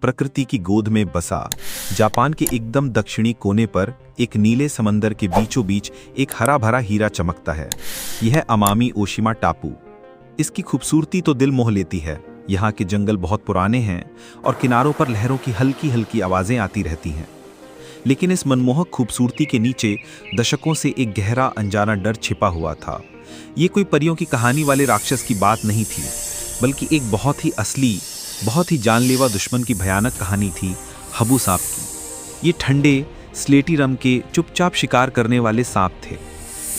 प्रकृति की गोद में बसा जापान के एकदम दक्षिणी कोने पर एक नीले समंदर के बीचों बीच एक हरा भरा हीरा चमकता है। यह अमामी ओशिमा टापू। इसकी खूबसूरती तो दिल मोह लेती है। यहाँ के जंगल बहुत पुराने हैं और किनारों पर लहरों की हल्की हल्की आवाजें आती रहती हैं। लेकिन इस मनमोहक खूबसूरती के नीचे दशकों से एक गहरा अनजाना डर छिपा हुआ था। ये कोई परियों की कहानी वाले राक्षस की बात नहीं थी, बल्कि एक बहुत ही असली, बहुत ही जानलेवा दुश्मन की भयानक कहानी थी, हबू सांप की। ये ठंडे स्लेटी रंग के चुपचाप शिकार करने वाले सांप थे।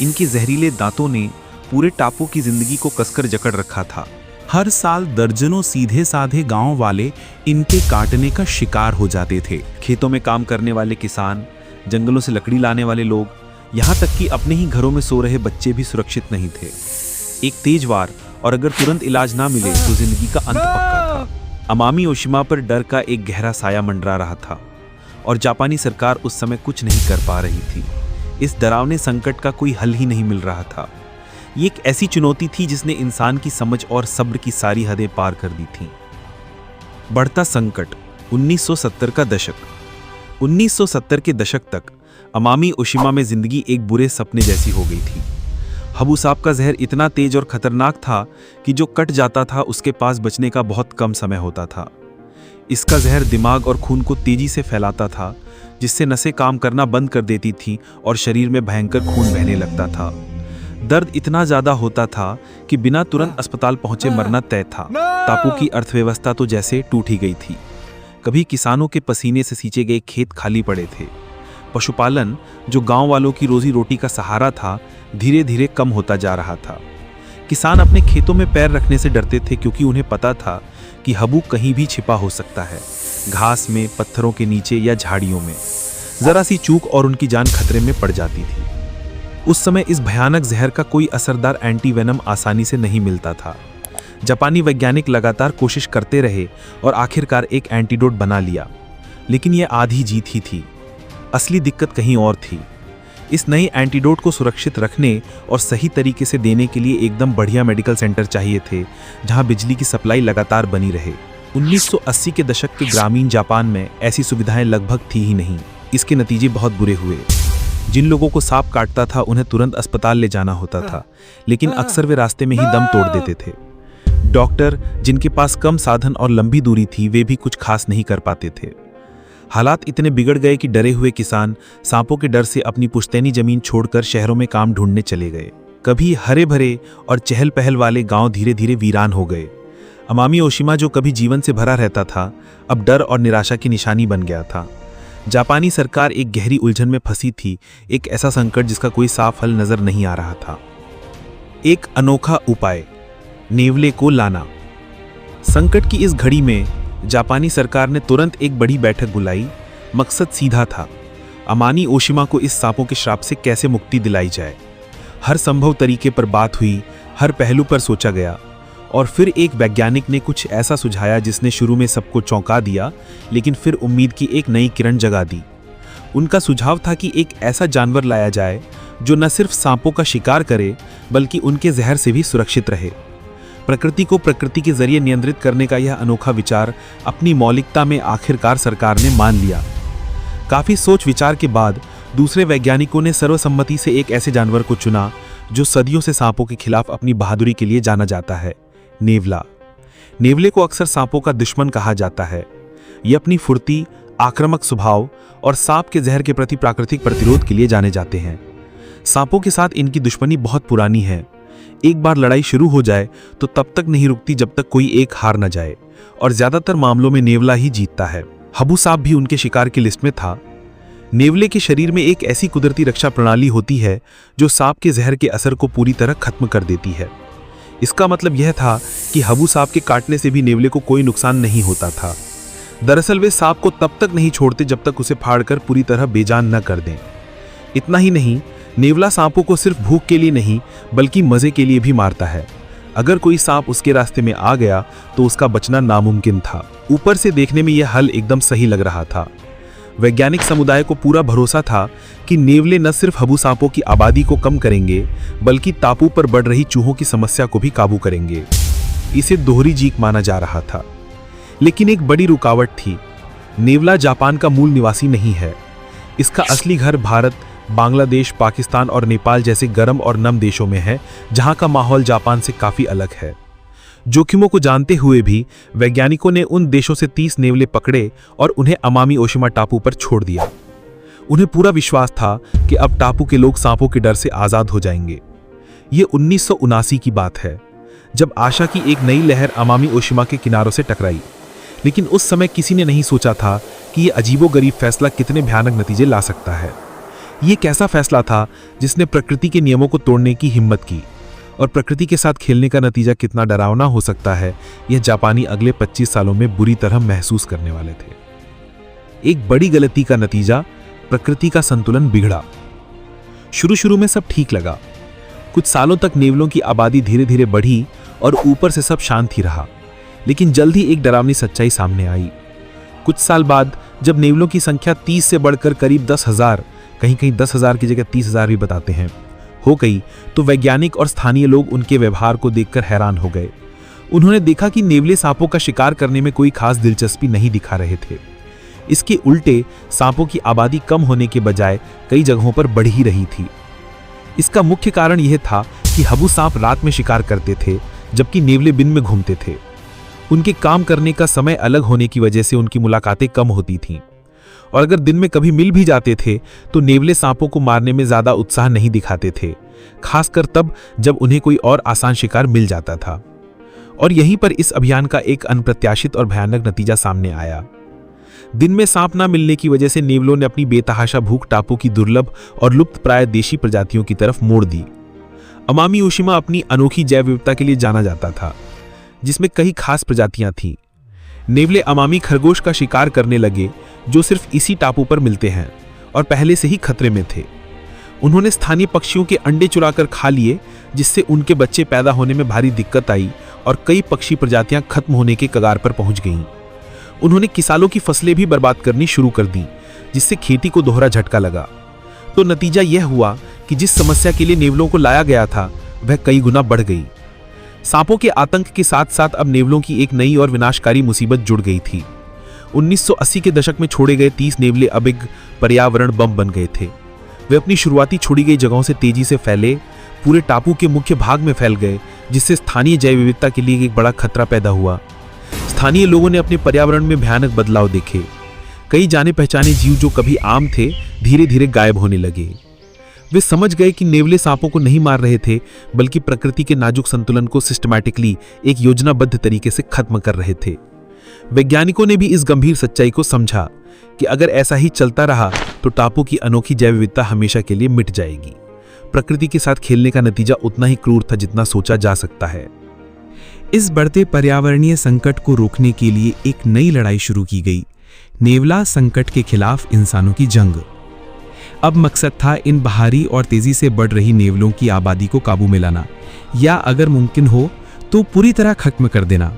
इनके जहरीले दांतों ने पूरे टापू की जिंदगी को कसकर जकड़ रखा था। हर साल दर्जनों सीधे साधे गांव वाले इनके काटने का शिकार हो जाते थे। खेतों में काम करने वाले किसान, जंगलों से लकड़ी लाने वाले लोग, यहाँ तक कि अपने ही घरों में सो रहे बच्चे भी सुरक्षित नहीं थे। एक तेज वार और अगर तुरंत इलाज ना मिले तो जिंदगी का अंत पक्का था। अमामी ओशिमा पर डर का एक गहरा साया मंडरा रहा था और जापानी सरकार उस समय कुछ नहीं कर पा रही थी। इस डरावने संकट का कोई हल ही नहीं मिल रहा था। ये एक ऐसी चुनौती थी जिसने इंसान की समझ और सब्र की सारी हदें पार कर दी थीं। बढ़ता संकट। 1970 का दशक। 1970 के दशक तक अमामी ओशिमा में जिंदगी एक बुरे सपने जैसी हो गई थी। हबू सांप का जहर इतना तेज और खतरनाक था कि जो कट जाता था उसके पास बचने का बहुत कम समय होता था। इसका जहर दिमाग और खून को तेजी से फैलाता था, जिससे नसें काम करना बंद कर देती थीं और शरीर में भयंकर खून बहने लगता था। दर्द इतना ज्यादा होता था कि बिना तुरंत अस्पताल पहुंचे मरना तय था। टापू की अर्थव्यवस्था तो जैसे टूट ही गई थी। कभी किसानों के पसीने से सींचे गए खेत खाली पड़े थे। पशुपालन, जो गांव वालों की रोजी रोटी का सहारा था, धीरे धीरे कम होता जा रहा था। किसान अपने खेतों में पैर रखने से डरते थे क्योंकि उन्हें पता था कि हबू कहीं भी छिपा हो सकता है, घास में, पत्थरों के नीचे या झाड़ियों में। जरा सी चूक और उनकी जान खतरे में पड़ जाती थी। उस समय इस भयानक जहर का कोई असरदार एंटीवेनम आसानी से नहीं मिलता था। जापानी वैज्ञानिक लगातार कोशिश करते रहे और आखिरकार एक एंटीडोट बना लिया, लेकिन यह आधी जीत ही थी। असली दिक्कत कहीं और थी। इस नए एंटीडोट को सुरक्षित रखने और सही तरीके से देने के लिए एकदम बढ़िया मेडिकल सेंटर चाहिए थे, जहां बिजली की सप्लाई लगातार बनी रहे। 1980 के दशक के ग्रामीण जापान में ऐसी सुविधाएं लगभग थी ही नहीं। इसके नतीजे बहुत बुरे हुए। जिन लोगों को सांप काटता था उन्हें तुरंत अस्पताल ले जाना होता था, लेकिन अक्सर वे रास्ते में ही दम तोड़ देते थे। डॉक्टर, जिनके पास कम साधन और लंबी दूरी थी, वे भी कुछ खास नहीं कर पाते थे। हालात इतने बिगड़ गए कि डरे हुए किसान सांपों के डर से अपनी पुश्तैनी जमीन छोड़कर शहरों में काम ढूंढने चले गए। कभी हरे भरे और चहल पहल वाले गांव धीरे धीरे वीरान हो गए। अमामी ओशिमा, जो कभी जीवन से भरा रहता था, अब डर और निराशा की निशानी बन गया था। जापानी सरकार एक गहरी उलझन में फंसी थी, एक ऐसा संकट जिसका कोई साफ हल नजर नहीं आ रहा था। एक अनोखा उपाय, नेवले को लाना। संकट की इस घड़ी में जापानी सरकार ने तुरंत एक बड़ी बैठक बुलाई। मकसद सीधा था, अमामी ओशिमा को इस सांपों के श्राप से कैसे मुक्ति दिलाई जाए। हर संभव तरीके पर बात हुई, हर पहलू पर सोचा गया और फिर एक वैज्ञानिक ने कुछ ऐसा सुझाया जिसने शुरू में सबको चौंका दिया, लेकिन फिर उम्मीद की एक नई किरण जगा दी। उनका सुझाव था कि एक ऐसा जानवर लाया जाए जो न सिर्फ सांपों का शिकार करे, बल्कि उनके जहर से भी सुरक्षित रहे। प्रकृति को प्रकृति के जरिए नियंत्रित करने का यह अनोखा विचार अपनी मौलिकता में आखिरकार सरकार ने मान लिया। काफी सोच विचार के बाद दूसरे वैज्ञानिकों ने सर्वसम्मति से एक ऐसे जानवर को चुना जो सदियों से सांपों के खिलाफ अपनी बहादुरी के लिए जाना जाता है, नेवला। नेवले को अक्सर सांपों का दुश्मन कहा जाता है। ये अपनी फुर्ती, आक्रामक स्वभाव और सांप के जहर के प्रति प्राकृतिक प्रतिरोध के लिए जाने जाते हैं। सांपों के साथ इनकी दुश्मनी बहुत पुरानी है। एक बार लड़ाई शुरू हो जाए तो तब तक नहीं रुकती जब तक कोई एक हार न जाए, और ज्यादातर मामलों में नेवला ही जीतता है। हबू सांप भी उनके शिकार की लिस्ट में था। नेवले के शरीर में एक ऐसी कुदरती रक्षा प्रणाली होती है जो सांप के जहर के असर को पूरी तरह खत्म कर देती है। इसका मतलब यह था कि हबू सांप के काटने से भी नेवले को कोई नुकसान नहीं होता था। दरअसल वे सांप को तब तक नहीं छोड़ते जब तक उसे फाड़कर पूरी तरह बेजान न कर दें। इतना ही नहीं, नेवला सांपों को सिर्फ भूख के लिए नहीं बल्कि मजे के लिए भी मारता है। अगर कोई सांप उसके रास्ते में आ गया तो उसका बचना नामुमकिन था। ऊपर से देखने में यह हल एकदम सही लग रहा था। वैज्ञानिक समुदाय को पूरा भरोसा था कि नेवले न सिर्फ हबू सांपों की आबादी को कम करेंगे बल्कि टापू पर बढ़ रही चूहों की समस्या को भी काबू करेंगे। इसे दोहरी जीत माना जा रहा था। लेकिन एक बड़ी रुकावट थी, नेवला जापान का मूल निवासी नहीं है। इसका असली घर भारत, बांग्लादेश, पाकिस्तान और नेपाल जैसे गर्म और नम देशों में है, जहां का माहौल जापान से काफी अलग है। जोखिमों को जानते हुए भी वैज्ञानिकों ने उन देशों से 30 नेवले पकड़े और उन्हें अमामी ओशिमा टापू पर छोड़ दिया। उन्हें पूरा विश्वास था कि अब टापू के लोग सांपों के डर से आजाद हो जाएंगे। ये 1979 की बात है, जब आशा की एक नई लहर अमामी ओशिमा के किनारों से टकराई। लेकिन उस समय किसी ने नहीं सोचा था कि यह अजीबोगरीब फैसला कितने भयानक नतीजे ला सकता है। ये कैसा फैसला था जिसने प्रकृति के नियमों को तोड़ने की हिम्मत की, और प्रकृति के साथ खेलने का नतीजा कितना डरावना हो सकता है, यह जापानी अगले 25 सालों में बुरी तरह महसूस करने वाले थे। एक बड़ी गलती का नतीजा, प्रकृति का संतुलन बिगड़ा। शुरू में सब ठीक लगा। कुछ सालों तक नेवलों की आबादी धीरे धीरे बढ़ी और ऊपर से सब शांत ही रहा। लेकिन जल्द ही एक डरावनी सच्चाई सामने आई। कुछ साल बाद जब नेवलों की संख्या 30 से बढ़कर करीब 10,000, कहीं 10,000 की जगह 30,000 भी बताते हैं, हो गई, तो वैज्ञानिक और स्थानीय लोग उनके व्यवहार को देखकर हैरान हो गए। उन्होंने देखा कि नेवले सांपों का शिकार करने में कोई खास दिलचस्पी नहीं दिखा रहे थे। इसके उल्टे सांपों की आबादी कम होने के बजाय कई जगहों पर बढ़ ही रही थी। इसका मुख्य कारण यह था कि हबू सांप रात में शिकार करते थे, जबकि नेवले दिन में घूमते थे। उनके काम करने का समय अलग होने की वजह से उनकी मुलाकातें कम होती थीं, और अगर दिन में कभी मिल भी जाते थे तो नेवले सांपों को मारने में ज्यादा उत्साह नहीं दिखाते थे, खासकर तब जब उन्हें कोई और आसान शिकार मिल जाता था। और यहीं पर इस अभियान का एक अनप्रत्याशित और भयानक नतीजा सामने आया। दिन में सांप ना मिलने की वजह से नेवलों ने अपनी बेतहाशा भूख टापू की दुर्लभ और लुप्तप्राय देशी प्रजातियों की तरफ मोड़ दी। अमामी ओशिमा अपनी अनोखी जैव विविधता के लिए जाना जाता था, जिसमें कई खास प्रजातियां थीं। नेवले अमामी खरगोश का शिकार करने लगे, जो सिर्फ इसी टापू पर मिलते हैं और पहले से ही खतरे में थे। उन्होंने स्थानीय पक्षियों के अंडे चुराकर खा लिए, जिससे उनके बच्चे पैदा होने में भारी दिक्कत आई और कई पक्षी प्रजातियां खत्म होने के कगार पर पहुंच गईं। उन्होंने किसानों की फसलें भी बर्बाद करनी शुरू कर दी, जिससे खेती को दोहरा झटका लगा। तो नतीजा यह हुआ कि जिस समस्या के लिए नेवलों को लाया गया था, वह कई गुना बढ़ गई। सांपों के आतंक के साथ साथ अब नेवलों की एक नई और विनाशकारी मुसीबत जुड़ गई थी। 1980 के दशक में छोड़े गए 30 नेवले अब एक पर्यावरण बम बन गए थे। वे अपनी शुरुआती छोड़ी गई जगहों से तेजी से फैले, पूरे टापू के मुख्य भाग में फैल गए, जिससे स्थानीय जैव विविधता के लिए एक बड़ा खतरा पैदा हुआ। स्थानीय लोगों ने अपने पर्यावरण में भयानक बदलाव देखे। कई जाने पहचाने जीव जो कभी आम थे, धीरे धीरे गायब होने लगे। वे समझ गए कि नेवले सांपों को नहीं मार रहे थे, बल्कि प्रकृति के नाजुक संतुलन को सिस्टमैटिकली एक योजनाबद्ध तरीके से खत्म कर रहे थे। वैज्ञानिकों ने भी इस गंभीर सच्चाई को समझा कि अगर ऐसा ही चलता रहा तो टापू की अनोखी जैव विविधता हमेशा के लिए मिट जाएगी। प्रकृति के साथ खेलने का नतीजा उतना ही क्रूर था जितना सोचा जा सकता है। इस बढ़ते पर्यावरणीय संकट को रोकने के लिए एक नई लड़ाई शुरू की गई, नेवला संकट के खिलाफ इंसानों की जंग। अब मकसद था इन बाहरी और तेजी से बढ़ रही नेवलों की आबादी को काबू में लाना, या अगर मुमकिन हो तो पूरी तरह खत्म कर देना।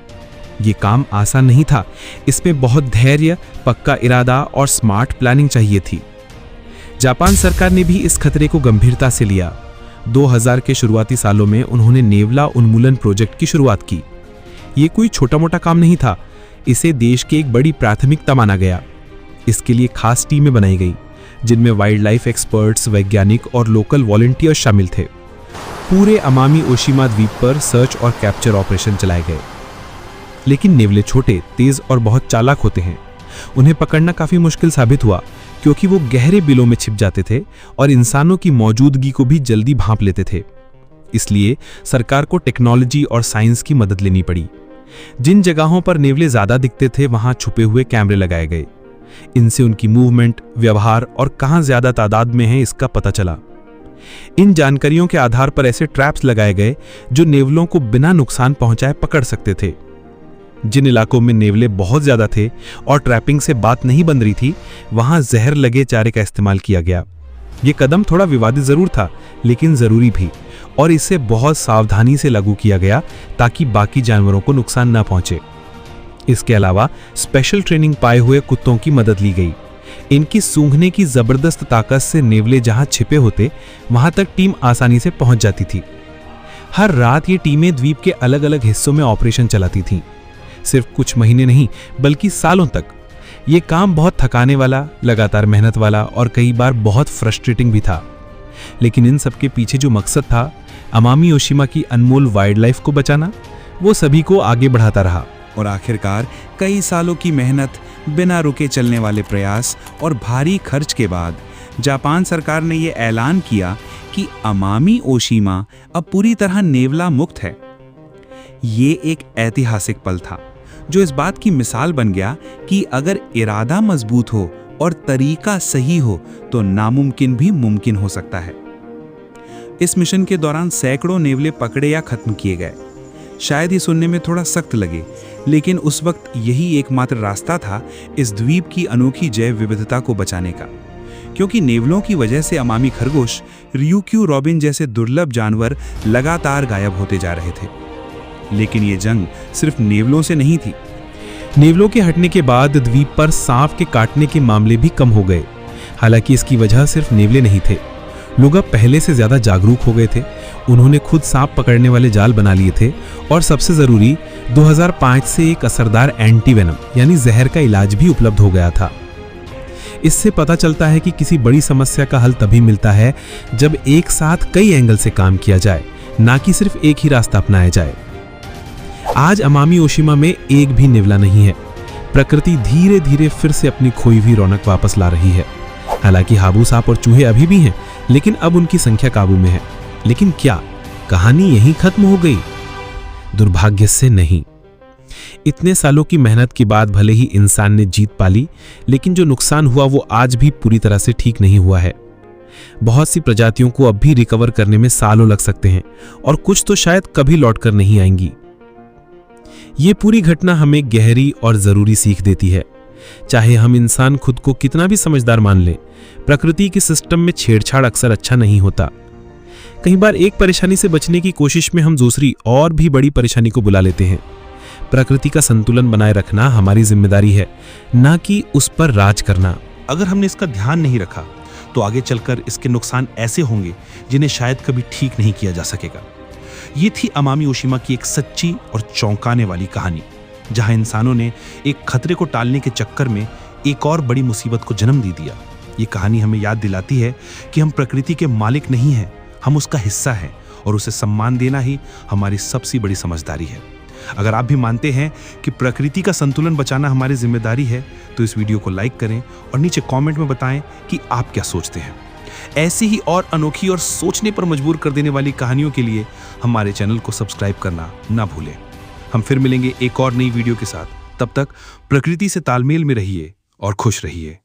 ये काम आसान नहीं था, इसमें बहुत धैर्य, पक्का इरादा और स्मार्ट प्लानिंग चाहिए थी। जापान सरकार ने भी इस खतरे को गंभीरता से लिया। 2000 के शुरुआती सालों में उन्होंने नेवला उन्मूलन प्रोजेक्ट की शुरुआत की। ये कोई छोटा मोटा काम नहीं था, इसे देश की एक बड़ी प्राथमिकता माना गया। इसके लिए खास टीमें बनाई गई, जिनमें वाइल्ड लाइफ एक्सपर्ट्स, वैज्ञानिक और लोकल वॉलंटियर्स शामिल थे। पूरे अमामी ओशिमा द्वीप पर सर्च और कैप्चर ऑपरेशन चलाए गए। लेकिन नेवले छोटे, तेज और बहुत चालाक होते हैं। उन्हें पकड़ना काफी मुश्किल साबित हुआ, क्योंकि वो गहरे बिलों में छिप जाते थे और इंसानों की मौजूदगी को भी जल्दी भांप लेते थे। इसलिए सरकार को टेक्नोलॉजी और साइंस की मदद लेनी पड़ी। जिन जगहों पर नेवले ज्यादा दिखते थे, वहां छुपे हुए कैमरे लगाए गए। इनसे उनकी मूवमेंट, व्यवहार और कहां ज्यादा तादाद में है इसका पता चला। इन जानकारियों के आधार पर ऐसे ट्रैप्स लगाए गए जो नेवलों को बिना नुकसान पहुंचाए पकड़ सकते थे। जिन इलाकों में नेवले बहुत ज्यादा थे और ट्रैपिंग से बात नहीं बन रही थी, वहां जहर लगे चारे का इस्तेमाल किया गया। यह कदम थोड़ा विवादित जरूर था, लेकिन जरूरी भी, और इसे बहुत सावधानी से लागू किया गया ताकि बाकी जानवरों को नुकसान न पहुंचे। इसके अलावा स्पेशल ट्रेनिंग पाए हुए कुत्तों की मदद ली गई। इनकी सूंघने की जबरदस्त ताकत से नेवले जहां छिपे होते, वहां तक टीम आसानी से पहुंच जाती थी। हर रात ये टीमें द्वीप के अलग अलग हिस्सों में ऑपरेशन चलाती थीं। सिर्फ कुछ महीने नहीं, बल्कि सालों तक। ये काम बहुत थकाने वाला, लगातार मेहनत वाला और कई बार बहुत फ्रस्ट्रेटिंग भी था। लेकिन इन सब के पीछे जो मकसद था, अमामी ओशिमा की अनमोल वाइल्ड लाइफ को बचाना, वो सभी को आगे बढ़ाता रहा। और आखिरकार कई सालों की मेहनत, बिना रुके चलने वाले प्रयास और भारी खर्च के बाद जापान सरकार ने ये ऐलान किया कि अमामी ओशिमा अब पूरी तरह नेवला मुक्त है। ये एक ऐतिहासिक पल था जो इस बात की मिसाल बन गया कि अगर इरादा मजबूत हो और तरीका सही हो तो नामुमकिन भी मुमकिन हो सकता है। इस मिशन के दौरान सैकड़ों नेवले पकड़े या खत्म किए गए। शायद ये सुनने में थोड़ा सख्त लगे, लेकिन उस वक्त यही एकमात्र रास्ता था इस द्वीप की अनोखी जैव विविधता को बचाने का, क्योंकि नेवलों की वजह से अमामी खरगोश, रियुक्यू रॉबिन जैसे दुर्लभ जानवर लगातार गायब होते जा रहे थे। लेकिन ये जंग सिर्फ नेवलों से नहीं थी। नेवलों के हटने के बाद द्वीप पर सांप के काटने के मामले भी कम हो गए। हालांकि इसकी वजह सिर्फ नेवले नहीं थे, लोग अब पहले से ज्यादा जागरूक हो गए थे। उन्होंने खुद सांप पकड़ने वाले जाल बना लिए थे और सबसे जरूरी 2005 से एक असरदार एंटीवेनम यानी जहर का इलाज भी उपलब्ध हो गया था। इससे पता चलता है कि किसी बड़ी समस्या का हल तभी मिलता है जब एक साथ कई एंगल से काम किया जाए, ना कि सिर्फ एक ही रास्ता अपनाया जाए। आज अमामी ओशिमा में एक भी नेवला नहीं है। प्रकृति धीरे धीरे फिर से अपनी खोई हुई रौनक वापस ला रही है। हालांकि हाबू सांप और चूहे अभी भी हैं, लेकिन अब उनकी संख्या काबू में है। लेकिन क्या कहानी यहीं खत्म हो गई? दुर्भाग्य से नहीं। इतने सालों की मेहनत के बाद भले ही इंसान ने जीत पाली, लेकिन जो नुकसान हुआ वो आज भी पूरी तरह से ठीक नहीं हुआ है। बहुत सी प्रजातियों को अब भी रिकवर करने में सालों लग सकते हैं और कुछ तो शायद कभी लौटकर नहीं आएंगी। ये पूरी घटना हमें गहरी और जरूरी सीख देती है। चाहे हम इंसान खुद को कितना भी समझदार मान लें, प्रकृति के सिस्टम में छेड़छाड़ अक्सर अच्छा नहीं होता। कई बार एक परेशानी से बचने की कोशिश में हम दूसरी और भी बड़ी परेशानी को बुला लेते हैं। प्रकृति का संतुलन बनाए रखना हमारी जिम्मेदारी है, ना कि उस पर राज करना। अगर हमने इसका ध्यान नहीं रखा तो आगे चलकर इसके नुकसान ऐसे होंगे जिन्हें शायद कभी ठीक नहीं किया जा सकेगा। ये थी अमामी ओशिमा की एक सच्ची और चौंकाने वाली कहानी, जहां इंसानों ने एक खतरे को टालने के चक्कर में एक और बड़ी मुसीबत को जन्म दे दिया। ये कहानी हमें याद दिलाती है कि हम प्रकृति के मालिक नहीं हैं, हम उसका हिस्सा हैं और उसे सम्मान देना ही हमारी सबसे बड़ी समझदारी है। अगर आप भी मानते हैं कि प्रकृति का संतुलन बचाना हमारी जिम्मेदारी है, तो इस वीडियो को लाइक करें और नीचे कमेंट में बताएं कि आप क्या सोचते हैं। ऐसी ही और अनोखी और सोचने पर मजबूर कर देने वाली कहानियों के लिए हमारे चैनल को सब्सक्राइब करना ना भूलें। हम फिर मिलेंगे एक और नई वीडियो के साथ। तब तक प्रकृति से तालमेल में रहिए और खुश रहिए।